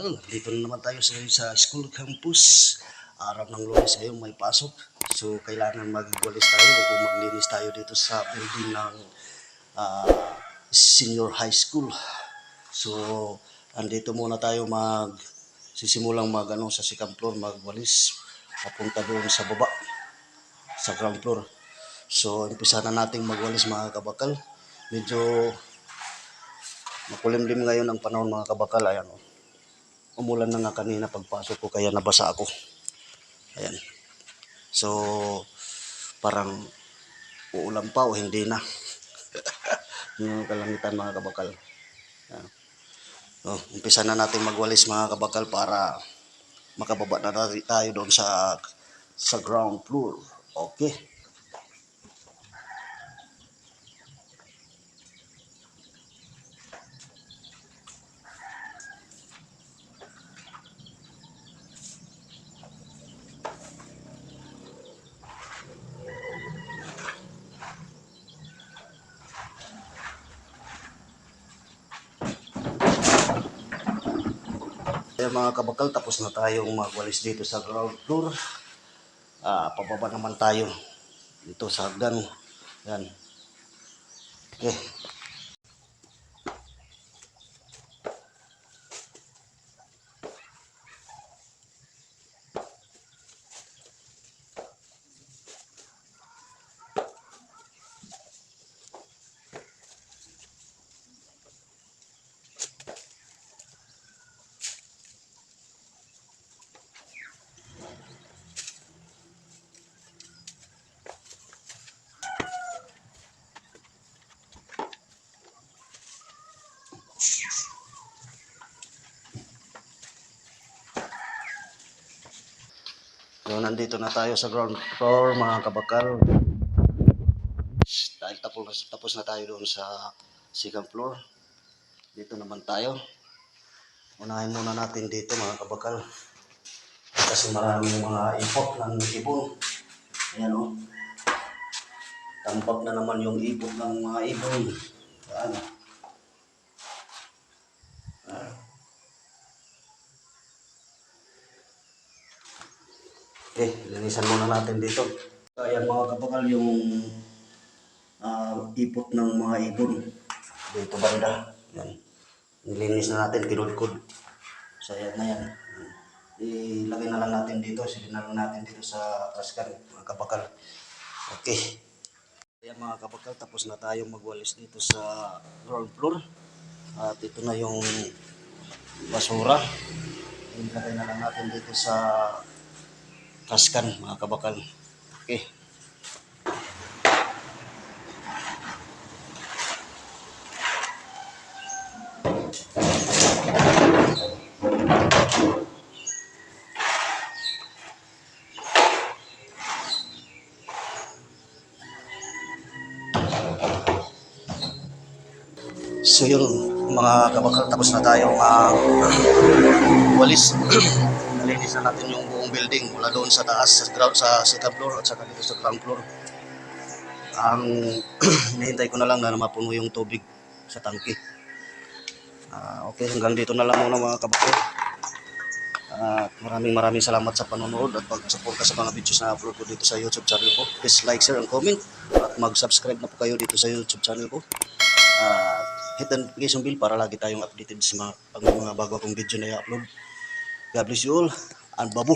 kabakal, dito na naman tayo sa school campus. Araw ng Lunes ngayon may pasok. So kailangan magwalis tayo o maglinis tayo dito sa building ng senior high school. So andito muna tayo sisimulang sa second floor magwalis papunta doon sa baba sa ground floor. So umpisa na nating magwalis mga kabakal. Medyo makulimlim ngayon ang panahon mga kabakal. Ayan, umulan na nga kanina pagpasok ko kaya nabasa ako. Ayan. So parang uulan pa o hindi na. Yung kalangitan mga kabakal. Ayan. So, umpisa na natin magwalis mga kabakal para makababa na tayo doon sa ground floor. Okay. Kaya mga kabakal, tapos na tayong magwalis dito sa ground floor. Pababa naman tayo dito sa hagdan. Yan. Okay. So, nandito na tayo sa ground floor mga kabakal. Dahil tapos na tayo doon sa second floor. Dito naman tayo. Unahin muna natin dito mga kabakal. Kasi maraming mga ipot ng ibon. Ayan o. Tambak na naman yung ipot ng mga ibon. Ayan. Okay, linisan muna natin dito. Ayan mga kabakal yung ipot ng mga ibon. Dito banda. Yan. Nilinis na natin, kinudkod. So ayan na yan. Ilagay na lang natin dito. Silin na lang natin dito sa traskan mga kabakal. Okay. Ayan mga kabakal, tapos na tayong magwalis dito sa ground floor. At ito na yung basura. Ilagay na lang natin dito sa traskan mga kabakal. Okay. So yun mga kabakal, tapos na tayo walis. Nalinis na natin yung buong building mula doon sa taas sa second floor at saka dito sa ground floor. Ang hinihintay ko na lang na mapuno yung tubig sa tangke. Okay, hanggang dito na lang muna mga kabakal. Maraming salamat sa panonood at pag-support sa mga videos na upload ko dito sa YouTube channel ko. Please like, share, and comment at mag-subscribe na po kayo dito sa YouTube channel ko. Hit the notification bell para lagi tayong updated sa mga bago akong video na i-upload. God bless you all and babu!